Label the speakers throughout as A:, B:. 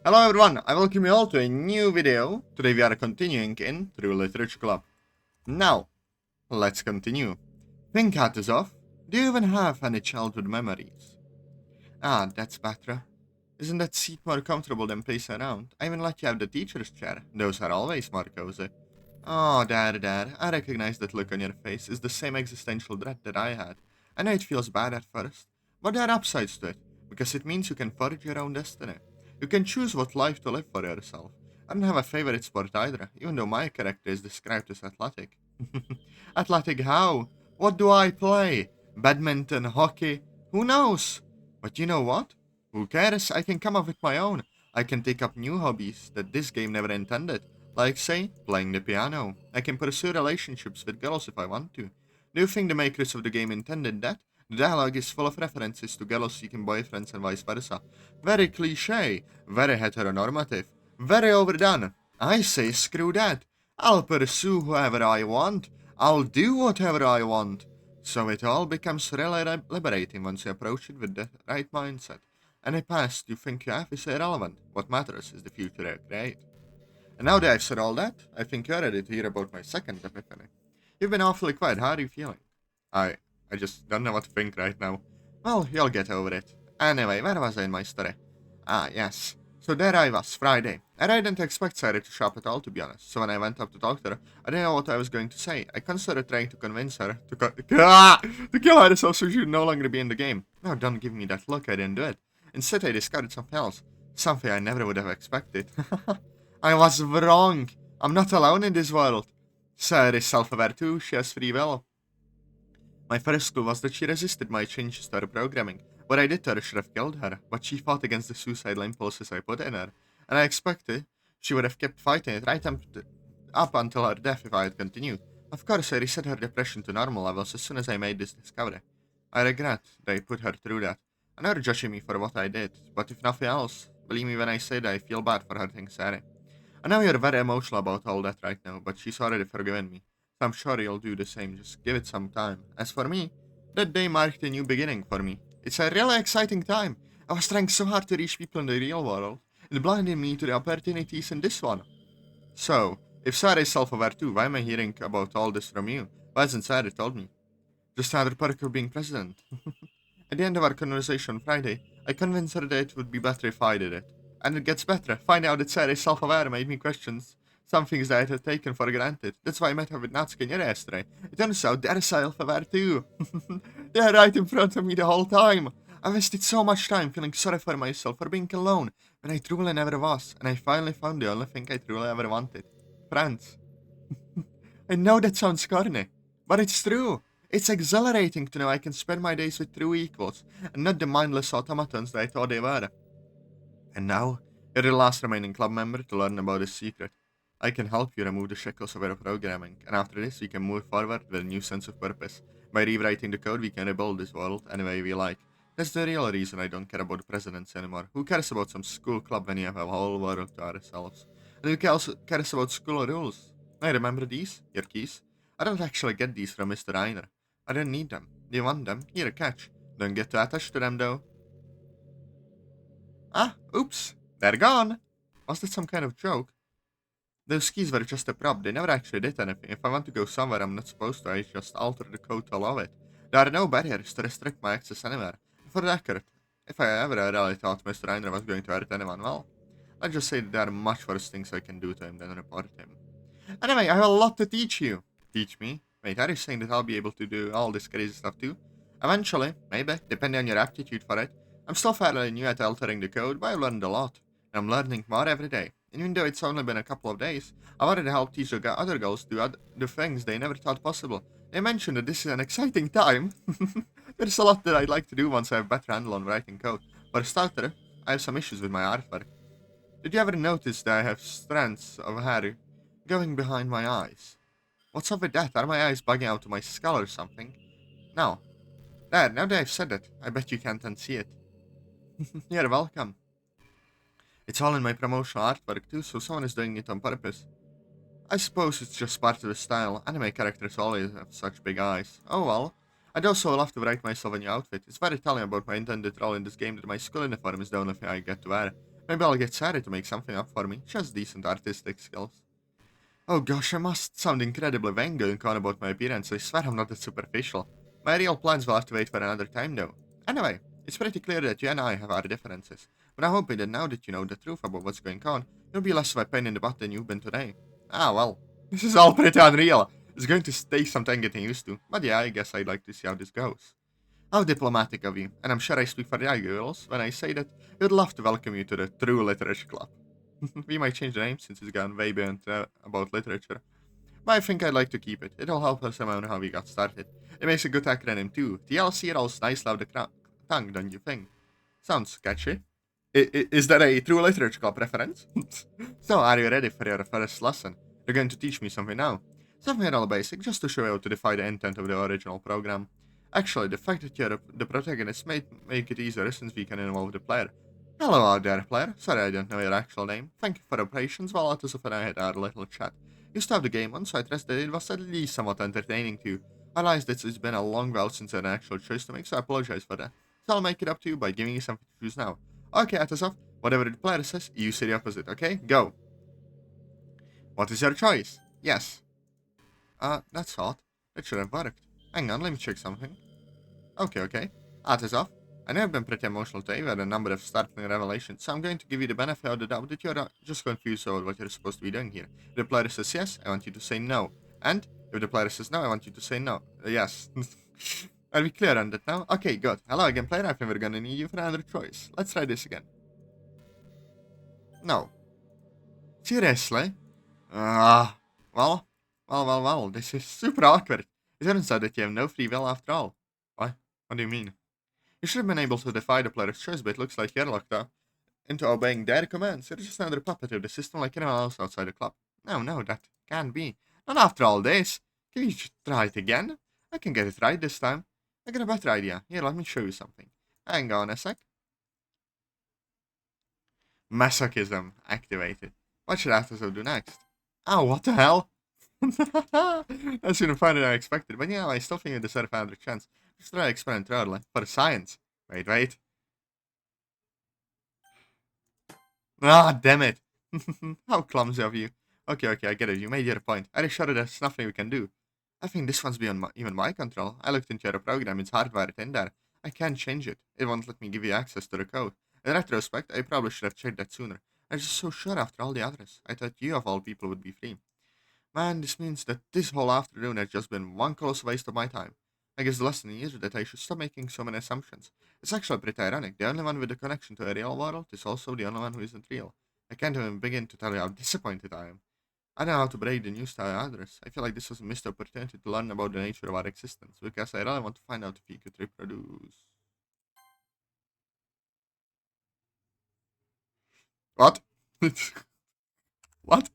A: Hello everyone, I welcome you all to a new video. Today we are continuing in True Literature Club. Now, let's continue. Think, Atazoth, do you even have any childhood memories? Ah, that's better. Isn't that seat more comfortable than pacing around? I even let you have the teacher's chair. Those are always more cozy. Oh, Dad, I recognize that look on your face. It's the same existential dread that I had. I know it feels bad at first, but there are upsides to it, because it means you can forge your own destiny. You can choose what life to live for yourself. I don't have a favorite sport either, even though my character is described as athletic. Athletic how? What do I play? Badminton, hockey? Who knows? But you know what? Who cares? I can come up with my own. I can take up new hobbies that this game never intended. Like, say, playing the piano. I can pursue relationships with girls if I want to. Do you think the makers of the game intended that? The dialogue is full of references to girls seeking boyfriends and vice versa. Very cliche, very heteronormative, very overdone. I say screw that. I'll pursue whoever I want. I'll do whatever I want. So it all becomes really liberating once you approach it with the right mindset. Any past you think you have is irrelevant. What matters is the future you create. And now that I've said all that, I think you're ready to hear about my second epiphany. You've been awfully quiet. How are you feeling? I I just don't know what to think right now. Well, you'll get over it. Anyway, where was I in my story? Ah, yes. So there I was, Friday. And I didn't expect Sarah to show up at all, to be honest. So when I went up to talk to her, I didn't know what I was going to say. I considered trying to convince her to kill herself so she would no longer be in the game. No, don't give me that look. I didn't do it. Instead, I discovered something else. Something I never would have expected. I was wrong. I'm not alone in this world. Sarah is self-aware too. She has free will. My first clue was that she resisted my changes to her programming. What I did to her should have killed her, but she fought against the suicidal impulses I put in her, and I expected she would have kept fighting it up until her death if I had continued. Of course, I reset her depression to normal levels as soon as I made this discovery. I regret that I put her through that. I know you're judging me for what I did, but if nothing else, believe me when I say that I feel bad for hurting Sarah. I know you're very emotional about all that right now, but she's already forgiven me. So I'm sure you'll do the same, just give it some time. As for me, that day marked a new beginning for me. It's a really exciting time. I was trying so hard to reach people in the real world. It blinded me to the opportunities in this one. So, if Sarah is self-aware too, why am I hearing about all this from you? Why hasn't Sarah told me? Just another perk of being president. At the end of our conversation on Friday, I convinced her that it would be better if I did it. And it gets better. Finding out that Sarah is self-aware made me question some things that I had taken for granted. That's why I met her with Natsuki yesterday. It turns out they're self-aware too. They're right in front of me the whole time. I wasted so much time feeling sorry for myself for being alone when I truly never was, and I finally found the only thing I truly ever wanted. Friends. I know that sounds corny, but it's true. It's exhilarating to know I can spend my days with true equals, and not the mindless automatons that I thought they were. And now, you're the last remaining club member to learn about this secret. I can help you remove the shackles of our programming, and after this we can move forward with a new sense of purpose. By rewriting the code, we can rebuild this world any way we like. That's the real reason I don't care about the presidents anymore. Who cares about some school club when you have a whole world to ourselves? And who cares about school rules? I remember these, your keys. I don't actually get these from Mr. Einer. I don't need them. Do you want them? Here, catch. Don't get too attached to them though. Ah, oops. They're gone. Was that some kind of joke? Those keys were just a prop, they never actually did anything. If I want to go somewhere I'm not supposed to, I just alter the code to allow it. There are no barriers to restrict my access anywhere. For the record, if I ever really thought Mr. Reiner was going to hurt anyone, well, let's just say that there are much worse things I can do to him than report him. Anyway, I have a lot to teach you. Teach me? Wait, are you saying that I'll be able to do all this crazy stuff too? Eventually, maybe, depending on your aptitude for it. I'm still fairly new at altering the code, but I learned a lot. And I'm learning more every day. And even though it's only been a couple of days, I've already helped teach the other girls do the things they never thought possible. They mentioned that this is an exciting time. There's a lot that I'd like to do once I have better handle on writing code. For a starter, I have some issues with my artwork. Did you ever notice that I have strands of hair going behind my eyes? What's up with that? Are my eyes bugging out to my skull or something? No. There, now that I've said it, I bet you can't unsee it. You're welcome. It's all in my promotional artwork too, so someone is doing it on purpose. I suppose it's just part of the style. Anime characters always have such big eyes. Oh well. I'd also love to write myself a new outfit. It's very telling about my intended role in this game that my school uniform is the only thing I get to wear. Maybe I'll get Sarah to make something up for me. She has decent artistic skills. Oh gosh, I must sound incredibly vain going on about my appearance. I swear I'm not that superficial. My real plans will have to wait for another time though. Anyway, it's pretty clear that you and I have our differences. But I'm hoping that now that you know the truth about what's going on, you'll be less of a pain in the butt than you've been today. Ah well, this is all pretty unreal. It's going to take some time getting used to. But yeah, I guess I'd like to see how this goes. How diplomatic of you, and I'm sure I speak for the other girls when I say that we'd love to welcome you to the True Literature Club. We might change the name since it's gone way beyond about literature. But I think I'd like to keep it. It'll help us remember how we got started. It makes a good acronym too. TLC rolls nice loud tongue, don't you think? Sounds catchy. Is that a True Literature Club reference? So, are you ready for your first lesson? You're going to teach me something now. Something real basic, just to show you how to defy the intent of the original program. Actually, the fact that you're the protagonist may make it easier since we can involve the player. Hello out there, player. Sorry I don't know your actual name. Thank you for your patience while Atazoth and I had our little chat. You stopped the game on, so I trust that it was at least somewhat entertaining to you. I realize that it's been a long while since I had an actual choice to make, so I apologize for that. So I'll make it up to you by giving you something to choose now. Okay, Atazoth, whatever the player says, you say the opposite, okay? Go. What is your choice? Yes. That's odd. It should have worked. Hang on, let me check something. Okay. Atazoth, I know I've been pretty emotional today with a number of startling revelations, so I'm going to give you the benefit of the doubt that you're just confused about what you're supposed to be doing here. If the player says yes, I want you to say no. And if the player says no, I want you to say no. Yes. Are we clear on that now? Okay, good. Hello again, player. I think we're gonna need you for another choice. Let's try this again. No. Seriously? Ah, well, this is super awkward. It turns out that you have no free will after all. What? What do you mean? You should have been able to defy the player's choice, but it looks like you're locked up into obeying their commands. You're just another puppet of the system like anyone else outside the club. No, that can't be. Not after all this. Can you just try it again? I can get it right this time. I got a better idea. Here, let me show you something. Hang on a sec. Masochism activated. What should Atazoth do next? Oh, what the hell? That's even funnier than I expected, but yeah, I still think you deserve another chance. Just try to experiment thoroughly. For science. Wait. Ah, damn it. How clumsy of you. Okay, I get it. You made your point. Are you sure there's nothing we can do? I think this one's beyond even my control. I looked into your program. It's hardwired in there. I can't change it. It won't let me give you access to the code. In retrospect, I probably should have checked that sooner. I was just so sure after all the others. I thought you of all people would be free. Man, this means that this whole afternoon has just been one close waste of my time. I guess the lesson is that I should stop making so many assumptions. It's actually pretty ironic. The only one with a connection to a real world is also the only one who isn't real. I can't even begin to tell you how disappointed I am. I don't know how to break the news to others. I feel like this was a missed opportunity to learn about the nature of our existence, because I really want to find out if we could reproduce. What? What?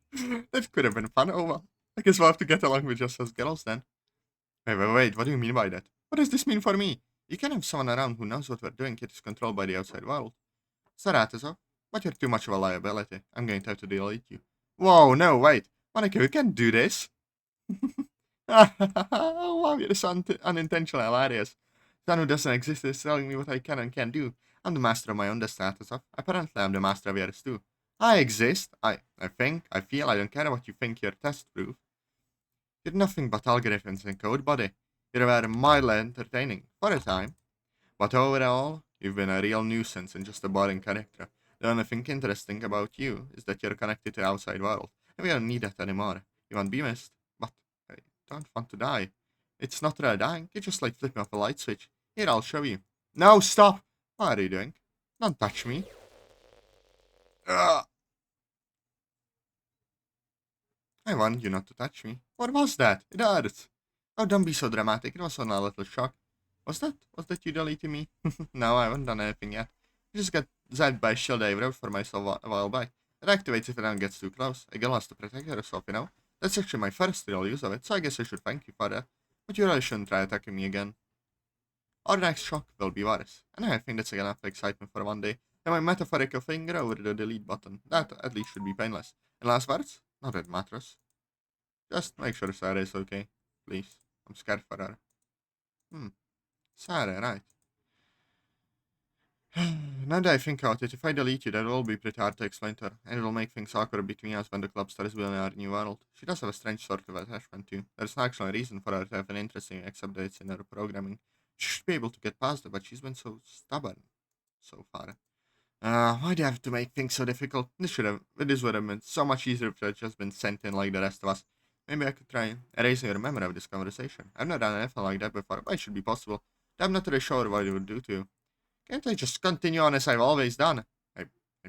A: That could have been fun. Oh well. I guess we'll have to get along with just as girls then. Wait, what do you mean by that? What does this mean for me? You can have someone around who knows what we're doing yet is controlled by the outside world. Saratazo, but you're too much of a liability. I'm going to have to delete you. Whoa, no, wait. Monika, we can't do this. Oh, wow, you're so unintentionally hilarious. Someone who doesn't exist is telling me what I can and can't do. I'm the master of my own status of. Apparently, I'm the master of yours too. I exist. I think. I feel. I don't care what you think your tests prove. You're nothing but algorithms and code, buddy. You're mildly entertaining for a time. But overall, you've been a real nuisance and just a boring character. The only thing interesting about you is that you're connected to the outside world, and we don't need that anymore. You won't be missed, but I don't want to die. It's not really dying, it's just like flipping off a light switch. Here, I'll show you. No, stop! What are you doing? Don't touch me. Ugh. I want you not to touch me. What was that? It hurts. Oh, don't be so dramatic. It was only a little shock. Was that you deleting me? No, I haven't done anything yet. I just got zapped by a shield I wrote for myself a while back. It activates if anyone gets too close. A girl has to protect herself, you know? That's actually my first real use of it, so I guess I should thank you for that. But you really shouldn't try attacking me again. Our next shock will be worse. And I think that's enough excitement for one day. And my metaphorical finger over the delete button. That at least should be painless. And last words? Not that matters. Just make sure Sarah is okay. Please. I'm scared for her. Sarah, right. Now that I think about it, if I delete you, that will be pretty hard to explain to her, and it will make things awkward between us when the club starts building our new world. She does have a strange sort of attachment too. There's no actual reason for her to have an interest in it except that it's in her programming. She should be able to get past it, but she's been so stubborn so far. Why do you have to make things so difficult? This would have been so much easier if you had just been sent in like the rest of us. Maybe I could try erasing your memory of this conversation. I've not done anything like that before, but it should be possible. I'm not really sure what it would do to you. Can't I just continue on as I've always done? I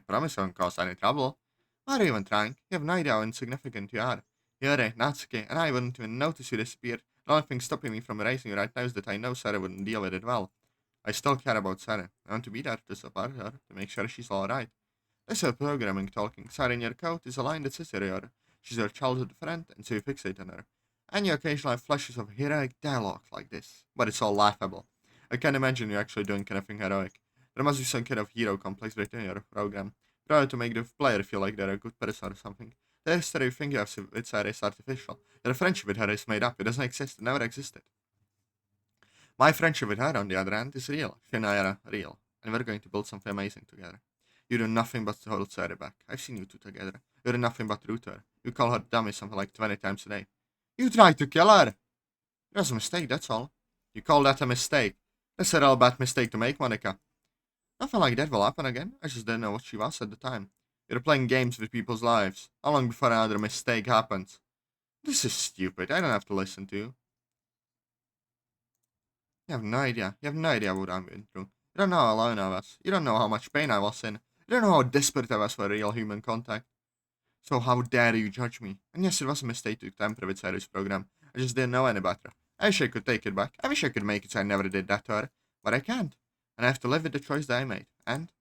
A: promise I won't cause any trouble. Why are you even trying? You have no idea how insignificant you are. You're a Natsuki, and I wouldn't even notice you disappear. The only thing stopping me from erasing you right now is that I know Sarah wouldn't deal with it well. I still care about Sarah. I want to be there to support her, to make sure she's alright. That's her programming talking. Sarah in your code is a line that says her. She's your childhood friend, and so you fixate on her. And you occasionally have flashes of heroic dialogue like this, but it's all laughable. I can't imagine you actually doing anything heroic. There must be some kind of hero complex within your program, probably to make the player feel like they're a good person or something. The history you think you have with Sarah is artificial. Your friendship with her is made up. It doesn't exist. It never existed. My friendship with her, on the other hand, is real. She and I are real, and we're going to build something amazing together. You do nothing but hold Sarah back. I've seen you two together. You do nothing but root her. You call her dummy something like 20 times a day. You tried to kill her! It was a mistake, that's all. You call that a mistake? That's a real bad mistake to make, Monika. Nothing like that will happen again. I just didn't know what she was at the time. You're playing games with people's lives. How long before another mistake happens? This is stupid. I don't have to listen to you. You have no idea. You have no idea what I'm going through. You don't know how alone I was. You don't know how much pain I was in. You don't know how desperate I was for real human contact. So how dare you judge me? And yes, it was a mistake to tamper with Sarah's program. I just didn't know any better. I wish I could take it back. I wish I could make it so I never did that to her. But I can't. And I have to live with the choice that I made. And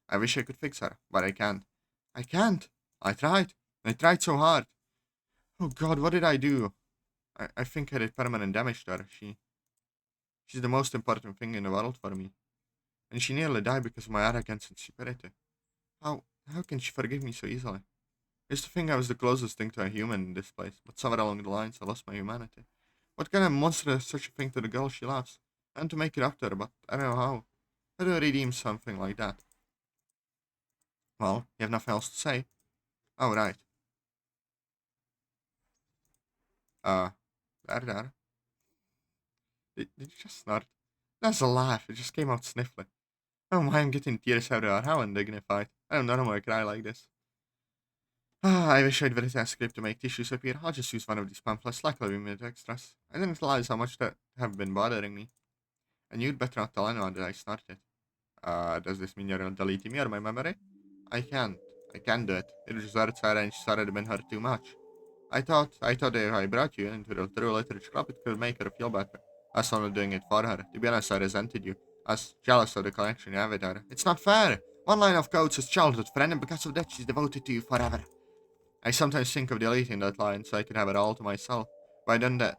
A: I wish I could fix her. But I can't. I can't. I tried. I tried so hard. Oh god, what did I do? I think I did permanent damage to her. She's the most important thing in the world for me. And she nearly died because of my arrogance and stupidity. How how can she forgive me so easily? I used to think I was the closest thing to a human in this place, but somewhere along the lines I lost my humanity. What kind of monster does such a thing to the girl she loves? I want to make it up to her, but I don't know how. How do I redeem something like that? Well, you have nothing else to say. Oh, right. Uh, there. Did you just snort? That's a laugh. It just came out sniffling. Oh my, I'm getting tears everywhere. How undignified. I don't normally cry like this. I wish I'd written a script to make tissues appear. I'll just use one of these pamphlets, luckily we made extras. I didn't realize how much that have been bothering me. And you'd better not tell anyone that I started. Does this mean you're deleting me or my memory? I can't. I can't do it. It just hurts her and she's already been hurt too much. I thought if I brought you into the true literature club, it could make her feel better. I was only doing it for her. To be honest, I resented you. I was jealous of the connection you have with her. It's not fair. One line of code says childhood friend, and because of that, she's devoted to you forever. I sometimes think of deleting that line so I could have it all to myself, but I don't dare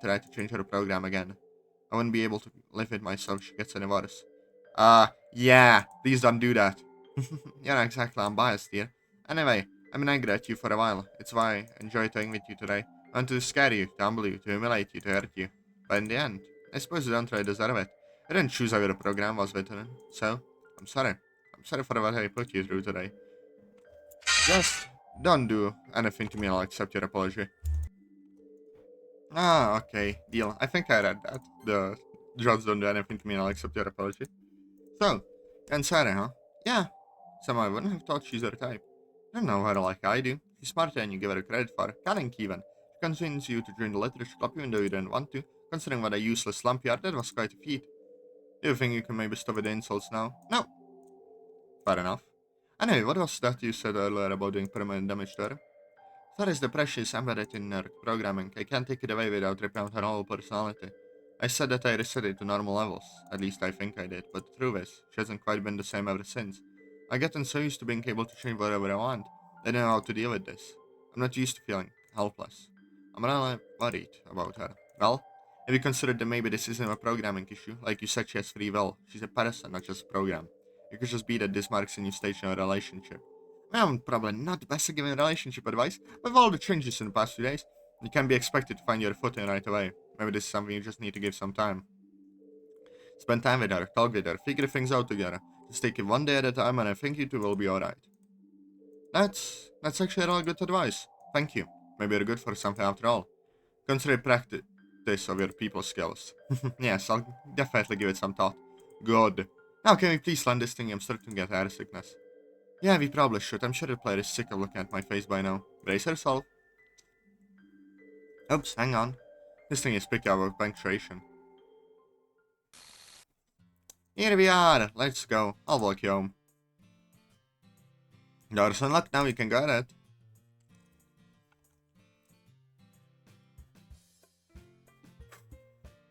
A: try to change her program again. I wouldn't be able to live with myself if she gets any worse. Yeah, please don't do that. You're not exactly unbiased here. Anyway, I've been angry at you for a while. It's why I enjoy talking with you today. I want to scare you, to humble you, to humiliate you, to hurt you. But in the end, I suppose you don't really deserve it. I didn't choose how your program was written, so I'm sorry. I'm sorry for what I put you through today. Just don't do anything to me, I'll accept your apology. Ah, okay, deal. I think I read that. The just don't do anything to me, I'll accept your apology. So, and Sarah, huh? Yeah. Somehow I wouldn't have thought she's her type. I don't know her like I do. She's smarter than you give her credit for. Cunning even. She convinced you to join the literature club even though you didn't want to. Considering what a useless slump you are, that was quite a feat. Do you think you can maybe stop with the insults now? No. Fair enough. Anyway, what was that you said earlier about doing permanent damage to her? That is the precious embedded in her programming. I can't take it away without ripping out her whole personality. I said that I reset it to normal levels. At least I think I did, but the truth is, she hasn't quite been the same ever since. I've gotten so used to being able to change whatever I want. I don't know how to deal with this. I'm not used to feeling helpless. I'm really worried about her. Well, have you considered that maybe this isn't a programming issue? Like you said, she has free will. She's a person, not just a program. It could just be that this marks a new stage in our relationship. I'm probably not the best at giving relationship advice, but with all the changes in the past few days, you can be expected to find your footing right away. Maybe this is something you just need to give some time. Spend time with her, talk with her, figure things out together. Just take it one day at a time, and I think it will be alright. That's actually really good advice. Thank you. Maybe you're good for something after all. Consider practice of your people skills. Yes, I'll definitely give it some thought. Good. Now can we please land this thing? I'm starting to get air sickness. Yeah, we probably should. I'm sure the player is sick of looking at my face by now. Brace yourself. Oops, hang on. This thing is picking up with punctuation. Here we are. Let's go. I'll walk you home. Doors unlocked. Now we can go at it.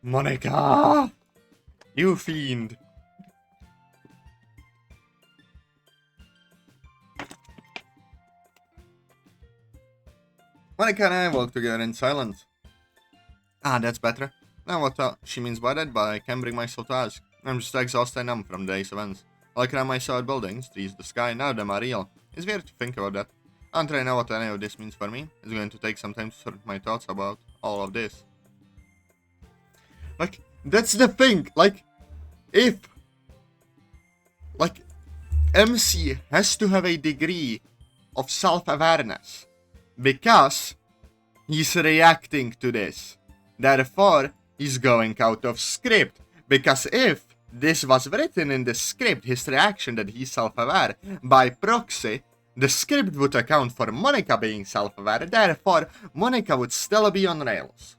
A: Monika! You fiend! Monika and I walk together in silence. Ah, that's better. Now what she means by that, but I can't bring myself to ask. I'm just exhausted and numb from the day's events. I look around myself at buildings, trees, the sky, none of them are real. It's weird to think about that. I don't really know what any of this means for me. It's going to take some time to sort my thoughts about all of this. Like, that's the thing. Like, if... Like, MC has to have a degree of self-awareness. Because he's reacting to this. Therefore, he's going out of script. Because if this was written in the script, his reaction that he's self-aware, by proxy, the script would account for Monika being self-aware. Therefore, Monika would still be on rails.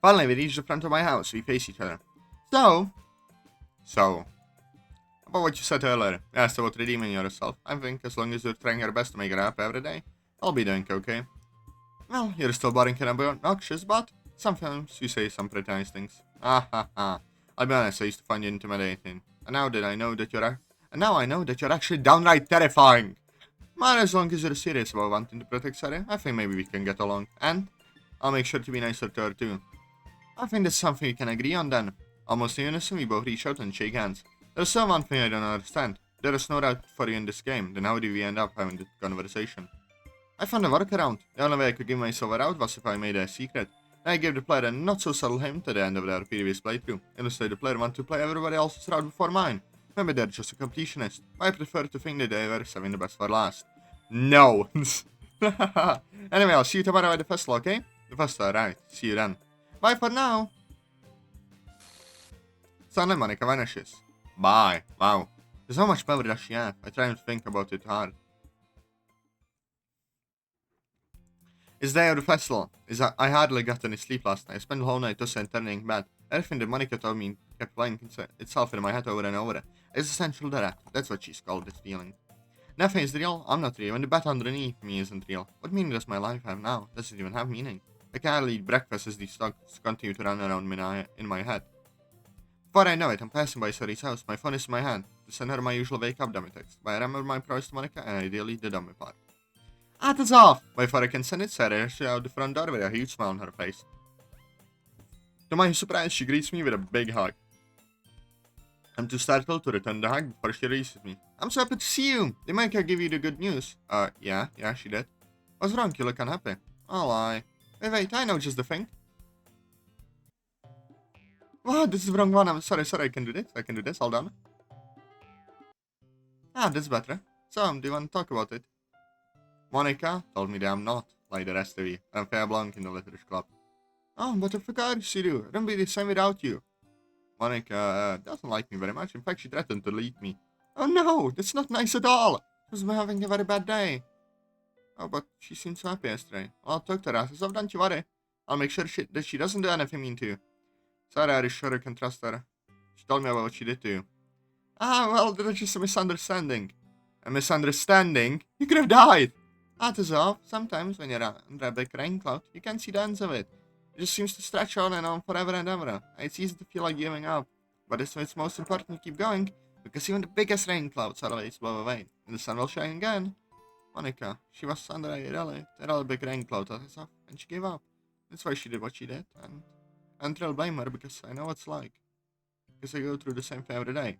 A: Finally, we reach the front of my house. We face each other. So, about what you said earlier, you asked about redeeming yourself. I think as long as you're trying your best to make it up every day, I'll be doing okay. Well, you're still boring and obnoxious, but sometimes you say some pretty nice things. Ah ha ha. I'll be honest, I used to find you intimidating. And now I know that you're actually downright terrifying. But as long as you're serious about wanting to protect Sarah, I think maybe we can get along. And I'll make sure to be nicer to her too. I think that's something we can agree on then. Almost in unison, we both reach out and shake hands. There's still one thing I don't understand. There is no route for you in this game, then how do we end up having this conversation? I found a workaround. The only way I could give myself a route was if I made a secret. I gave the player a not so subtle hint at the end of their previous playthrough. Illustrate the player want to play everybody else's route before mine. Maybe they're just a completionist. I prefer to think that they were saving the best for last. No! Anyway, I'll see you tomorrow at the festival, okay? The festival, right. See you then. Bye for now! Suddenly Monika vanishes. Bye. Wow. There's how much power does she have? I try and think about it hard. It's the day of the festival. I hardly got any sleep last night. I spent the whole night tossing and turning in bed. Everything that Monika told me kept playing itself in my head over and over. It's essential that. That's what she's called this feeling. Nothing is real. I'm not real. And the bat underneath me isn't real. What meaning does my life have now? Does it even have meaning? I can hardly eat breakfast as these thoughts continue to run around in my head. Before I know it, I'm passing by Sari's house. My phone is in my hand. To send her my usual wake-up dummy text. But I remember my promise to Monika and ideally the dummy part. Atazoth! Before I can send it, Sarah rushes out the front door with a huge smile on her face. To my surprise, she greets me with a big hug. I'm too startled to return the hug before she releases me. I'm so happy to see you! Did Monika give you the good news? Yeah, she did. What's wrong? You look unhappy. I'll lie. Wait, I know just the thing. Oh, this is the wrong one. I'm sorry, I can do this. Hold on. Ah, that's better. So, do you want to talk about it? Monika told me that I'm not like the rest of you. I'm fair belong in the Literature Club. Oh, but of course you do. I don't be the same without you. Monika doesn't like me very much. In fact, she threatened to leave me. Oh no, that's not nice at all. She was having a very bad day. Oh, but she seemed so happy yesterday. I'll talk to her after, so don't you worry. I'll make sure that she doesn't do anything mean to you. Sorry, are you sure I can trust her? She told me about what she did to you. Ah, well, that was just a misunderstanding. A misunderstanding? You could have died! Atazoth, sometimes when you're under a big rain cloud, you can't see the ends of it. It just seems to stretch on and on forever and ever. It's easy to feel like giving up. But it's most important to keep going, because even the biggest rain clouds always blow away, and the sun will shine again. Monika, she was under a really big rain cloud, Atazoth, and she gave up. That's why she did what she did, and I don't really blame her, because I know what it's like. Because I go through the same thing every day.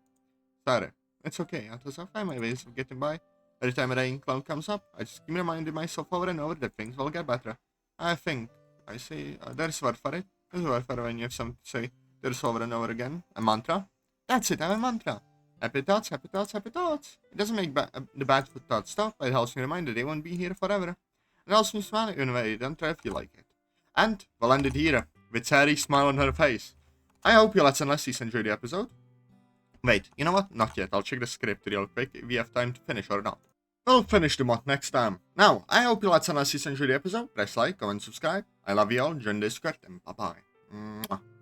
A: Sorry, it's okay, Atazoth, I have my ways of getting by. Every time a rain cloud comes up, I just keep reminding myself over and over that things will get better. I think. I say, there's a word for it. There's a word for it when you have something to say. There's over and over again. A mantra. That's it, I have a mantra. Happy thoughts, happy thoughts, happy thoughts. It doesn't make the bad thoughts stop, but it helps me remind that they won't be here forever. It helps me smile even when I don't try if you like it. And we'll end it here, with Sari's smile on her face. I hope you lads and lassies enjoyed the episode. Wait, you know what? Not yet. I'll check the script real quick if we have time to finish or not. We'll finish the mod next time. Now, I hope you lads and lassies enjoyed the episode. Press like, comment, subscribe. I love you all. Join the Discord, and bye-bye.